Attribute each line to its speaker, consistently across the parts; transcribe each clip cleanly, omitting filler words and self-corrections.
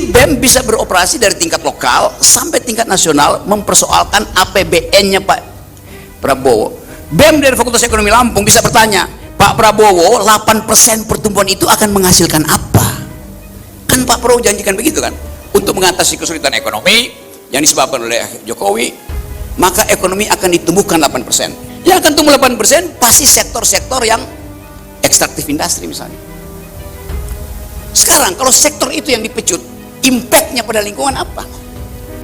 Speaker 1: Jadi BEM bisa beroperasi dari tingkat lokal sampai tingkat nasional, mempersoalkan APBN-nya Pak Prabowo. BEM dari Fakultas Ekonomi Lampung bisa bertanya, Pak Prabowo, 8% pertumbuhan itu akan menghasilkan apa? Kan Pak Prabowo janjikan begitu kan, untuk mengatasi kesulitan ekonomi yang disebabkan oleh Jokowi, maka ekonomi akan ditumbuhkan 8%. Yang akan tumbuh 8% pasti sektor-sektor yang ekstraktif industri misalnya. Sekarang kalau sektor itu yang dipecut, impactnya pada lingkungan apa?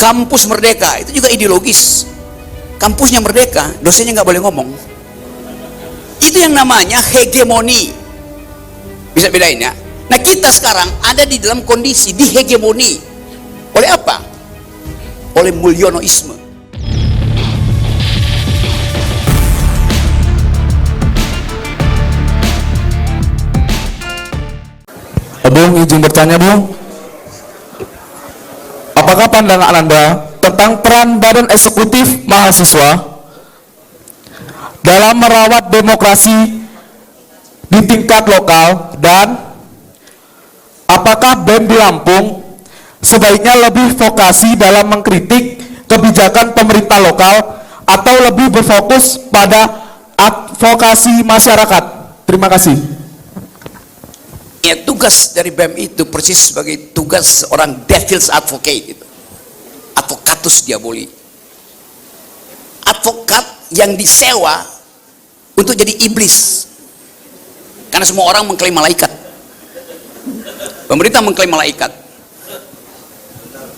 Speaker 1: Kampus Merdeka itu juga ideologis. Kampusnya Merdeka, dosennya nggak boleh ngomong. Itu yang namanya hegemoni. Bisa bedain ya. Nah, kita sekarang ada di dalam kondisi dihegemoni. Oleh apa? Oleh Mulyonoisme.
Speaker 2: Bung, izin bertanya, Bung. Apakah pandangan Anda tentang peran Badan Eksekutif Mahasiswa dalam merawat demokrasi di tingkat lokal, dan apakah BEM di Lampung sebaiknya lebih vokasi dalam mengkritik kebijakan pemerintah lokal atau lebih berfokus pada advokasi masyarakat? Terima kasih.
Speaker 1: Ya, tugas dari BEM itu persis sebagai tugas orang devil's advocate, itu advocatus diaboli, advokat yang disewa untuk jadi iblis, karena semua orang mengklaim malaikat. Pemerintah mengklaim malaikat,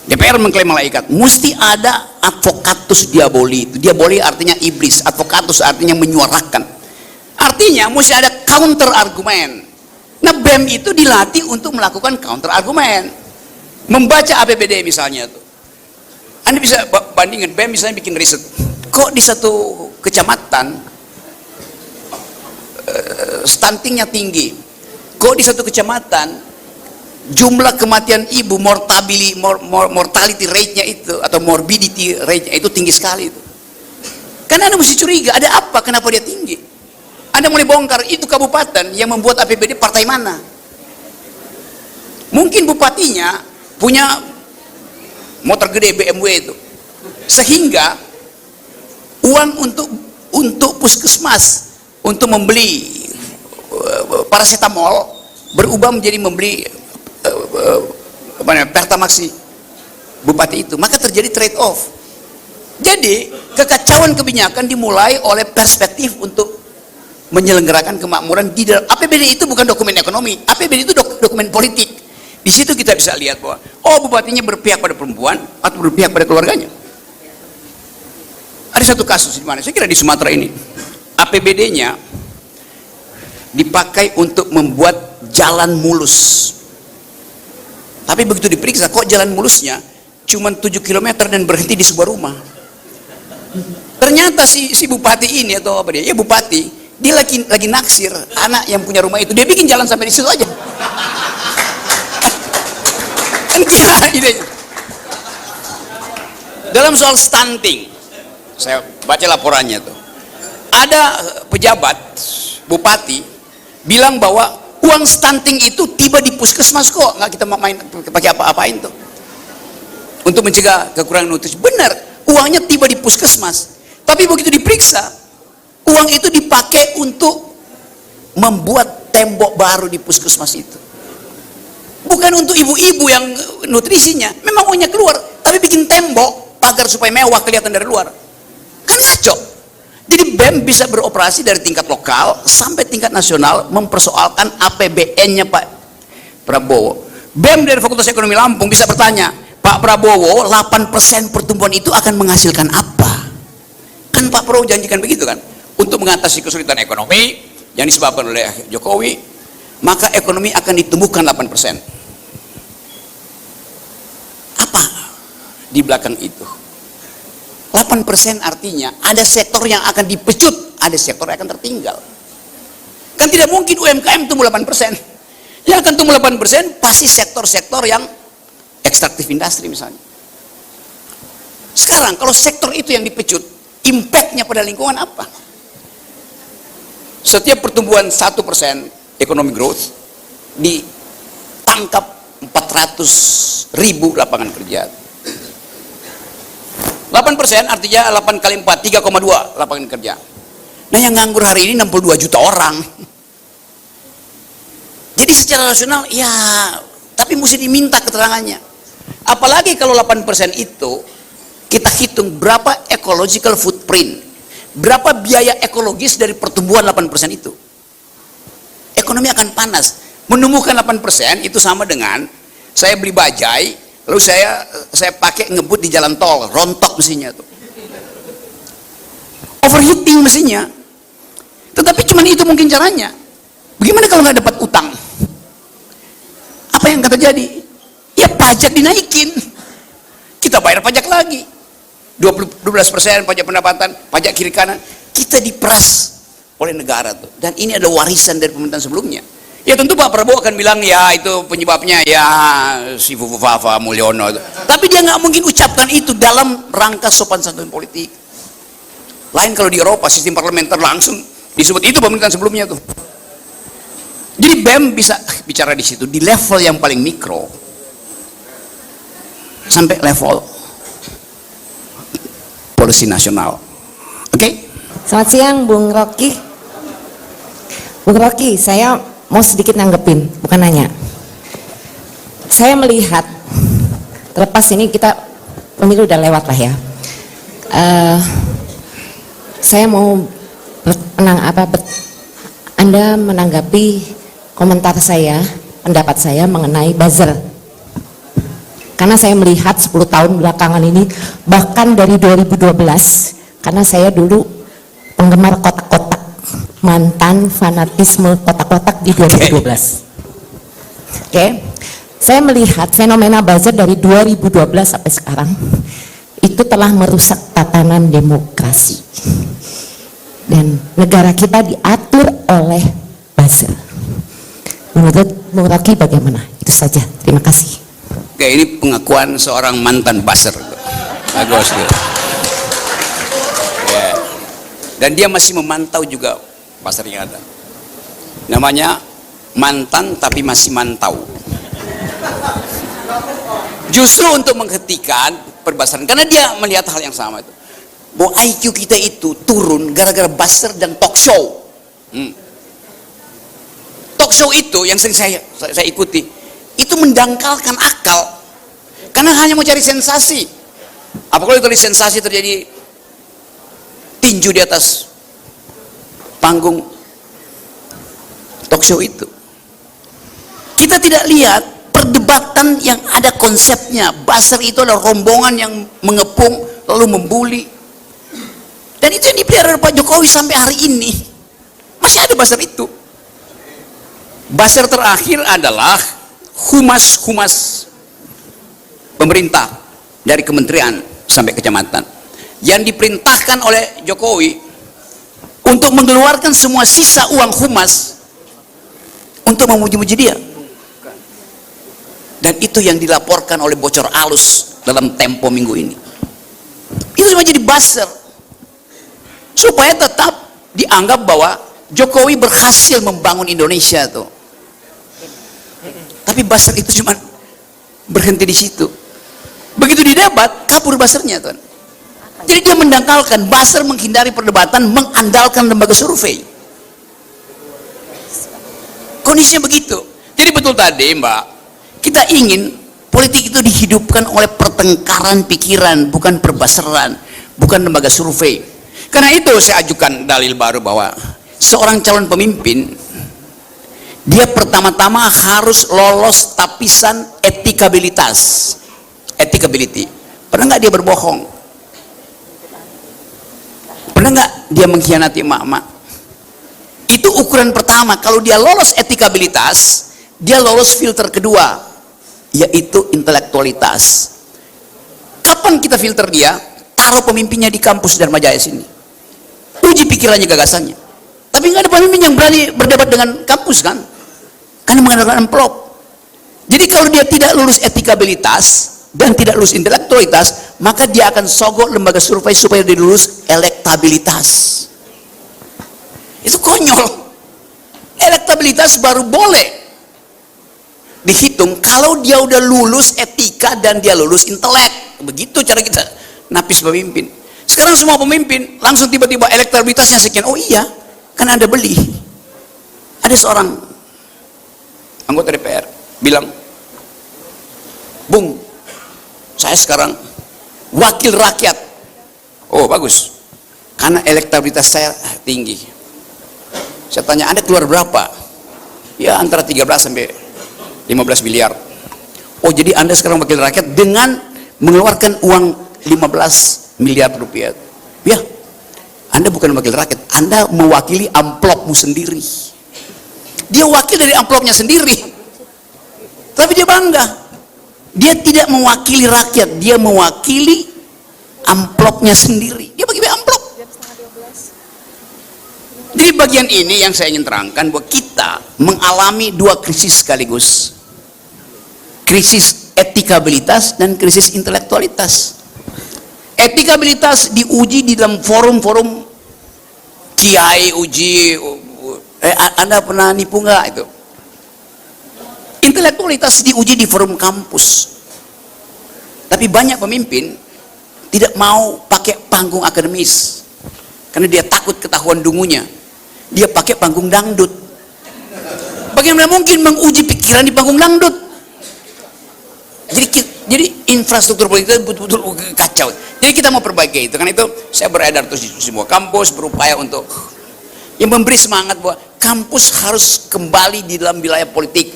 Speaker 1: DPR mengklaim malaikat, mesti ada advocatus diaboli. Itu diaboli artinya iblis, advocatus artinya menyuarakan, artinya mesti ada counter argumen. Nah, BEM itu dilatih untuk melakukan counter argumen, membaca APBD misalnya tuh. Anda bisa bandingkan, BEM misalnya bikin riset, kok di satu kecamatan stuntingnya tinggi, kok di satu kecamatan jumlah kematian ibu, mortality rate-nya itu atau morbidity rate-nya itu tinggi sekali itu. Karena Anda mesti curiga, ada apa, kenapa dia tinggi? Anda mulai bongkar, itu kabupaten yang membuat APBD partai mana? Mungkin bupatinya punya motor gede BMW itu, sehingga uang untuk puskesmas untuk membeli paracetamol berubah menjadi membeli Pertamax bupati itu, maka terjadi trade off. Jadi kekacauan kebijakan dimulai oleh perspektif untuk menyelenggarakan kemakmuran di dalam APBD. Itu bukan dokumen ekonomi, APBD itu dokumen politik. Di situ kita bisa lihat bahwa bupatinya berpihak pada perempuan atau berpihak pada keluarganya. Ada satu kasus di mana, saya kira di Sumatera ini, APBD-nya dipakai untuk membuat jalan mulus, tapi begitu diperiksa, kok jalan mulusnya cuma 7 km dan berhenti di sebuah rumah. Ternyata si bupati ini atau apa dia, ya bupati, dia lagi naksir anak yang punya rumah itu, dia bikin jalan sampai di situ aja. Kan gila idenya. Dalam soal stunting, saya baca laporannya tuh, ada pejabat bupati bilang bahwa uang stunting itu tiba di puskesmas kok, nggak kita main pakai apa-apain tuh untuk mencegah kekurangan nutrisi. Benar, uangnya tiba di puskesmas, tapi begitu diperiksa, uang itu dipakai untuk membuat tembok baru di puskesmas itu. Bukan untuk ibu-ibu yang nutrisinya, memang uangnya keluar, tapi bikin tembok pagar supaya mewah kelihatan dari luar. Kan ngaco. Jadi BEM bisa beroperasi dari tingkat lokal sampai tingkat nasional, mempersoalkan APBN-nya Pak Prabowo. BEM dari Fakultas Ekonomi Lampung bisa bertanya, Pak Prabowo, 8% pertumbuhan itu akan menghasilkan apa? Kan Pak Prabowo janjikan begitu kan, untuk mengatasi kesulitan ekonomi yang disebabkan oleh Jokowi, maka ekonomi akan ditumbuhkan 8%. Apa di belakang itu? 8% artinya ada sektor yang akan dipecut, ada sektor yang akan tertinggal. Kan tidak mungkin UMKM tumbuh 8%. Yang akan tumbuh 8% pasti sektor-sektor yang ekstraktif industri misalnya. Sekarang kalau sektor itu yang dipecut, impactnya pada lingkungan apa? Setiap pertumbuhan 1% ekonomi growth ditangkap 400 ribu lapangan kerja. 8% artinya 8 kali 4, 3,2 lapangan kerja. Nah yang nganggur hari ini 62 juta orang. Jadi secara rasional, ya, tapi mesti diminta keterangannya. Apalagi kalau 8% itu, kita hitung berapa ecological footprint, berapa biaya ekologis dari pertumbuhan 8% itu. Ekonomi akan panas. Menemukan 8% itu sama dengan saya beli bajai, lalu saya pakai ngebut di jalan tol, rontok mesinnya tuh. Overheating mesinnya. Tetapi cuma itu mungkin caranya. Bagaimana kalau nggak dapat utang? Apa yang akan terjadi? Ya pajak dinaikin. Kita bayar pajak lagi. 12% pajak pendapatan, pajak kiri kanan. Kita diperas oleh negara tuh. Dan ini ada warisan dari pemerintahan sebelumnya. Ya tentu Pak Prabowo akan bilang ya itu penyebabnya ya si Fufufafa Mulyono. Tapi dia nggak mungkin ucapkan itu dalam rangka sopan santun politik. Lain kalau di Eropa sistem parlementer langsung disebut itu pemerintahan sebelumnya tuh. Jadi BEM bisa bicara di situ di level yang paling mikro sampai level polisi nasional. Oke?
Speaker 3: Selamat siang Bung Rocky. Bung Rocky, saya mau sedikit nanggepin, bukan nanya. Saya melihat, terlepas ini kita pemilu udah lewat lah ya. Saya mau Anda menanggapi komentar saya, pendapat saya mengenai buzzer. Karena saya melihat 10 tahun belakangan ini, bahkan dari 2012, karena saya dulu penggemar kotak-kotak, mantan fanatisme kotak-kotak di 2012. Oke. Saya melihat fenomena buzzer dari 2012 sampai sekarang itu telah merusak tatanan demokrasi. Dan negara kita diatur oleh buzzer. Menurut Bung Rocky bagaimana? Itu saja. Terima kasih.
Speaker 1: Oke, ini pengakuan seorang mantan buzzer. Bagus tuh. Ya. Dan dia masih memantau juga pasar yang ada. Namanya mantan tapi masih mantau. Justru untuk menghentikan perbasaran, karena dia melihat hal yang sama itu. Bahwa IQ kita itu turun gara-gara buzzer dan talk show. Talk show itu yang sering saya ikuti, itu mendangkalkan akal. Karena hanya mau cari sensasi. Apalagi kalau sensasi terjadi tinju di atas panggung talk show itu. Kita tidak lihat perdebatan yang ada konsepnya. Buzzer itu adalah rombongan yang mengepung lalu membuli. Dan itu yang dipelihara oleh Pak Jokowi sampai hari ini. Masih ada buzzer itu. Buzzer terakhir adalah humas-humas pemerintah dari kementerian sampai kecamatan yang diperintahkan oleh Jokowi untuk mengeluarkan semua sisa uang humas untuk memuji-muji dia. Dan itu yang dilaporkan oleh bocor alus dalam Tempo minggu ini. Itu semua jadi buzzer supaya tetap dianggap bahwa Jokowi berhasil membangun Indonesia tuh. Tapi buzzer itu cuma berhenti di situ. Begitu di debat, kabur buzzernya tuh. Jadi dia mendangkalkan, buzzer menghindari perdebatan, mengandalkan lembaga survei. Kondisinya begitu. Jadi betul tadi Mbak, kita ingin politik itu dihidupkan oleh pertengkaran pikiran, bukan perbuzzeran, bukan lembaga survei. Karena itu saya ajukan dalil baru bahwa seorang calon pemimpin, dia pertama-tama harus lolos tapisan etikabilitas. Etikability. Pernah nggak dia berbohong? Pernah nggak dia mengkhianati emak-emak? Itu ukuran pertama. Kalau dia lolos etikabilitas, dia lolos filter kedua, yaitu intelektualitas. Kapan kita filter dia? Taruh pemimpinnya di kampus Dharma Jaya sini. Uji pikirannya, gagasannya. Tapi nggak ada pemimpin yang berani berdebat dengan kampus kan? Karena mengandalkan amplop. Jadi kalau dia tidak lulus etikabilitas dan tidak lulus intelektualitas, maka dia akan sogok lembaga survei supaya dia lulus elektabilitas. Itu konyol. Elektabilitas baru boleh dihitung kalau dia udah lulus etika dan dia lulus intelek. Begitu cara kita napis pemimpin. Sekarang semua pemimpin langsung tiba-tiba elektabilitasnya sekian. Oh iya, kan Anda beli. Ada seorang anggota DPR bilang, Bung, saya sekarang wakil rakyat. Oh bagus, karena elektabilitas saya tinggi. Saya tanya, Anda keluar berapa? Ya antara 13 sampai 15 miliar. Oh jadi Anda sekarang wakil rakyat dengan mengeluarkan uang 15 miliar rupiah. Ya, Anda bukan wakil rakyat, Anda mewakili amplopmu sendiri. Dia wakil dari amplopnya sendiri, tapi dia bangga. Dia tidak mewakili rakyat, dia mewakili amplopnya sendiri. Dia bagi amplop. Jadi bagian ini yang saya ingin terangkan, bahwa kita mengalami dua krisis sekaligus. Krisis etikabilitas dan krisis intelektualitas. Etikabilitas diuji di dalam forum-forum kiai uji. Anda pernah nipu nggak itu? Intelektualitas diuji di forum kampus. Tapi banyak pemimpin tidak mau pakai panggung akademis karena dia takut ketahuan dungunya. Dia pakai panggung dangdut. Bagaimana mungkin menguji pikiran di panggung dangdut? Jadi infrastruktur politik itu betul-betul kacau. Jadi kita mau perbaiki itu. Karena itu saya beredar terus di semua kampus, berupaya untuk yang memberi semangat bahwa kampus harus kembali di dalam wilayah politik.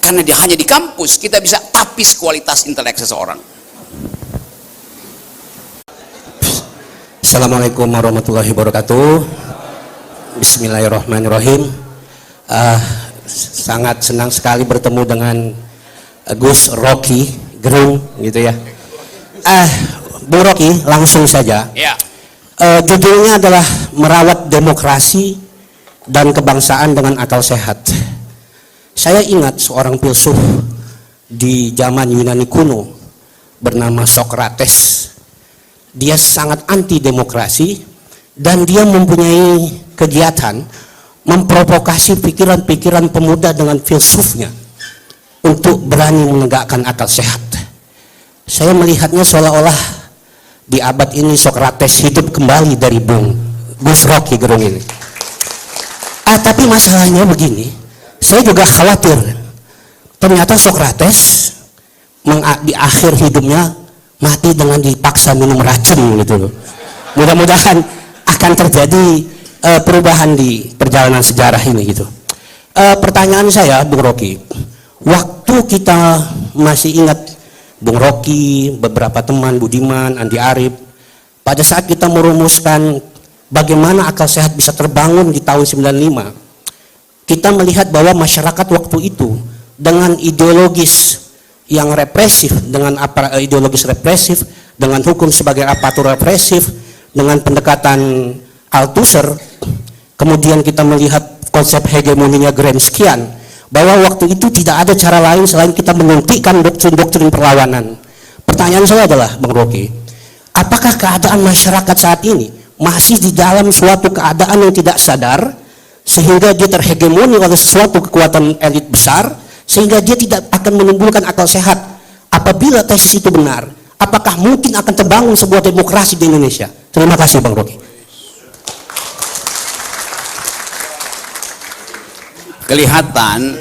Speaker 1: Karena dia hanya di kampus kita bisa tapis kualitas intelek seseorang.
Speaker 4: Assalamualaikum warahmatullahi wabarakatuh. Bismillahirrahmanirrahim. Sangat senang sekali bertemu dengan Gus Rocky Gerung gitu ya. Bung Rocky, langsung saja.
Speaker 1: Ya.
Speaker 4: Judulnya adalah merawat demokrasi dan kebangsaan dengan akal sehat. Saya ingat seorang filsuf di zaman Yunani kuno bernama Socrates. Dia sangat anti demokrasi dan dia mempunyai kegiatan memprovokasi pikiran-pikiran pemuda dengan filsufnya untuk berani menegakkan akal sehat. Saya melihatnya seolah-olah di abad ini Socrates hidup kembali dari Bung Gus Rocky Gerung ini. Tapi masalahnya begini, saya juga khawatir ternyata Socrates di akhir hidupnya mati dengan dipaksa minum racun gitu loh. Mudah-mudahan akan terjadi perubahan di perjalanan sejarah ini gitu. Pertanyaan saya, Bung Rocky, waktu kita masih ingat Bung Rocky, beberapa teman, Budiman, Andi Arief, pada saat kita merumuskan bagaimana akal sehat bisa terbangun di tahun 95, kita melihat bahwa masyarakat waktu itu dengan ideologis yang represif, dengan ideologis represif, dengan hukum sebagai aparatur represif, dengan pendekatan Althusser, kemudian kita melihat konsep hegemoninya Gramscian, bahwa waktu itu tidak ada cara lain selain kita menghentikan doktrin-doktrin perlawanan. Pertanyaan saya adalah, Bang Rocky, apakah keadaan masyarakat saat ini masih di dalam suatu keadaan yang tidak sadar, sehingga dia terhegemoni oleh sesuatu kekuatan elit besar, sehingga dia tidak akan menimbulkan akal sehat? Apabila tesis itu benar, apakah mungkin akan terbangun sebuah demokrasi di Indonesia? Terima kasih Bang Rocky.
Speaker 1: Kelihatan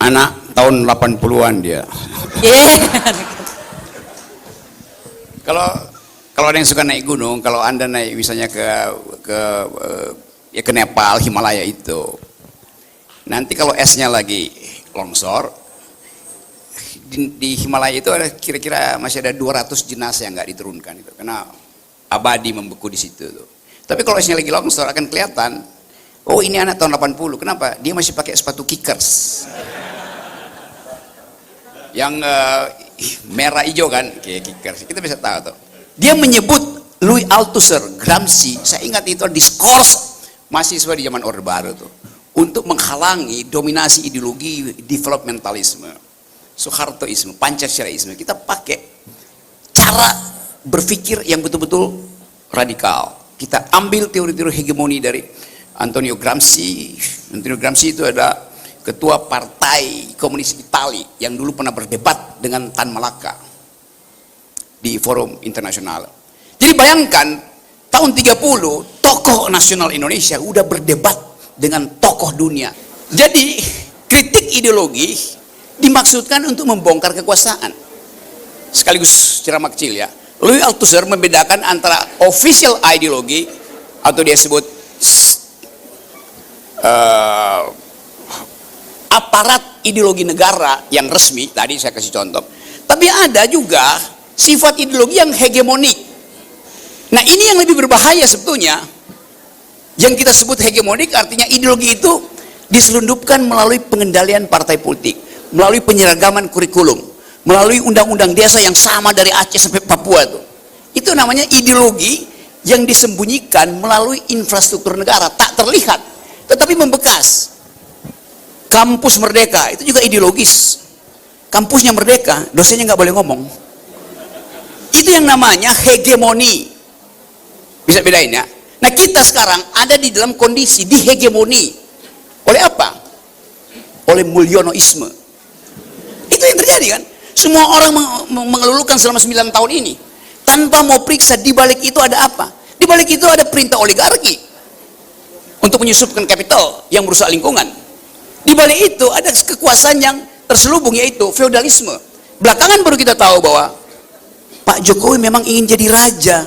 Speaker 1: anak tahun 80-an dia. Kalau ada yang suka naik gunung, kalau Anda naik misalnya ke Nepal, Himalaya itu, nanti kalau esnya lagi longsor di Himalaya itu ada kira-kira masih ada 200 jenazah yang nggak diturunkan itu karena abadi membeku di situ tuh. Tapi kalau esnya lagi longsor akan kelihatan, oh ini anak tahun 80. Kenapa? Dia masih pakai sepatu kickers yang merah hijau kan, kayak kickers. Kita bisa tahu tuh. Dia menyebut Louis Althusser, Gramsci. Saya ingat itu diskors mahasiswa di zaman Orde Baru tuh, untuk menghalangi dominasi ideologi developmentalisme, Soehartoisme, Pancasila-isme. Kita pakai cara berpikir yang betul-betul radikal. Kita ambil teori-teori hegemoni dari Antonio Gramsci. Antonio Gramsci itu ada ketua Partai Komunis Itali yang dulu pernah berdebat dengan Tan Malaka di forum internasional. Jadi bayangkan tahun 30 tokoh nasional Indonesia udah berdebat dengan tokoh dunia. Jadi kritik ideologi dimaksudkan untuk membongkar kekuasaan. Sekaligus ceramah kecil ya. Louis Althusser membedakan antara official ideologi atau dia sebut aparat ideologi negara yang resmi, tadi saya kasih contoh. Tapi ada juga sifat ideologi yang hegemonik. Nah ini yang lebih berbahaya sebetulnya. Yang kita sebut hegemonik artinya ideologi itu diselundupkan melalui pengendalian partai politik, melalui penyeragaman kurikulum, melalui undang-undang desa yang sama dari Aceh sampai Papua itu. Itu namanya ideologi yang disembunyikan melalui infrastruktur negara, tak terlihat, tetapi membekas. Kampus Merdeka itu juga ideologis. Kampusnya merdeka, dosennya nggak boleh ngomong. Itu yang namanya hegemoni. Bisa bedain ya. Nah kita sekarang ada di dalam kondisi dihegemoni. Oleh apa? Oleh Mulyonoisme. Itu yang terjadi kan? Semua orang mengelulukan selama 9 tahun ini. Tanpa mau periksa di balik itu ada apa? Di balik itu ada perintah oligarki. Untuk menyusupkan kapital yang merusak lingkungan. Di balik itu ada kekuasaan yang terselubung yaitu feodalisme. Belakangan baru kita tahu bahwa Pak Jokowi memang ingin jadi raja.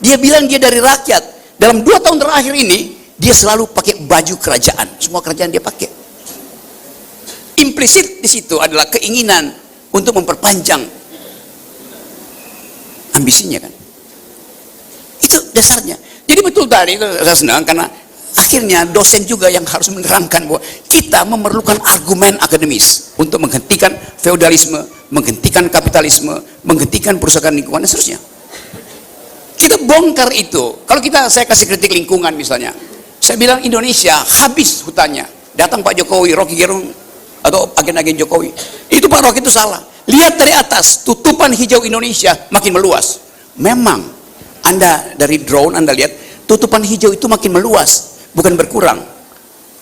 Speaker 1: Dia bilang dia dari rakyat. Dalam 2 tahun terakhir ini dia selalu pakai baju kerajaan. Semua kerajaan dia pakai. Implisit di situ adalah keinginan untuk memperpanjang ambisinya kan. Itu dasarnya. Jadi betul tadi saya senang karena akhirnya dosen juga yang harus menerangkan bahwa kita memerlukan argumen akademis untuk menghentikan feodalisme, menghentikan kapitalisme, menghentikan perusahaan lingkungan dan seterusnya. Kita bongkar itu. Kalau saya kasih kritik lingkungan misalnya, saya bilang Indonesia habis hutannya. Datang Pak Jokowi, Rocky Gerung atau agen-agen Jokowi. Itu Pak Rocky itu salah. Lihat dari atas, tutupan hijau Indonesia makin meluas. Memang, Anda dari drone Anda lihat, tutupan hijau itu makin meluas. Bukan berkurang.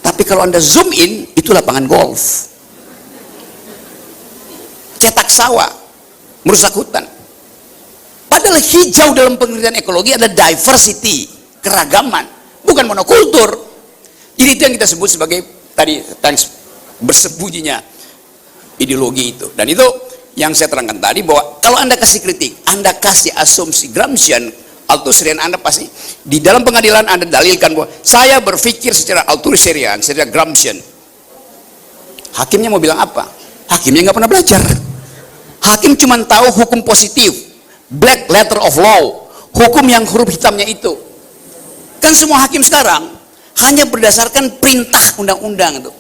Speaker 1: Tapi kalau Anda zoom in, itu lapangan golf. Cetak sawah, merusak hutan. Padahal hijau dalam pengertian ekologi ada diversity, keragaman, bukan monokultur. Jadi itu yang kita sebut sebagai tadi bersembunyinya ideologi itu. Dan itu yang saya terangkan tadi bahwa kalau Anda kasih kritik, Anda kasih asumsi Gramscian, Althusserian, Anda pasti di dalam pengadilan Anda dalilkan bahwa saya berpikir secara Althusserian, secara Gramscian. Hakimnya mau bilang apa? Hakimnya nggak pernah belajar. Hakim cuma tahu hukum positif, black letter of law, hukum yang huruf hitamnya itu. Kan semua hakim sekarang hanya berdasarkan perintah undang-undang itu.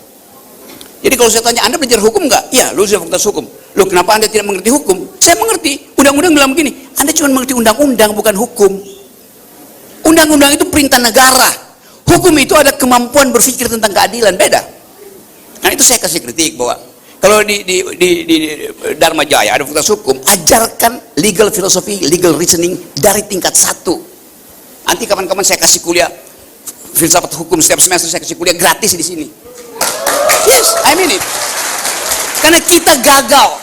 Speaker 1: Jadi kalau saya tanya, Anda belajar hukum nggak? Ya, lu sudah fakultas hukum. Lu kenapa Anda tidak mengerti hukum? Saya mengerti. Undang-undang bilang begini. Anda cuma mengerti undang-undang, bukan hukum. Undang-undang itu perintah negara. Hukum itu ada kemampuan berpikir tentang keadilan. Beda. Nah itu saya kasih kritik bahwa kalau di Dharma Jaya ada fakultas hukum, ajarkan legal philosophy, legal reasoning dari tingkat 1. Nanti kapan-kapan saya kasih kuliah filsafat hukum setiap semester, saya kasih kuliah gratis di sini. Yes, I mean it. Karena kita gagal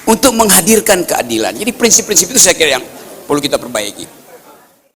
Speaker 1: untuk menghadirkan keadilan. Jadi prinsip-prinsip itu saya kira yang perlu kita perbaiki.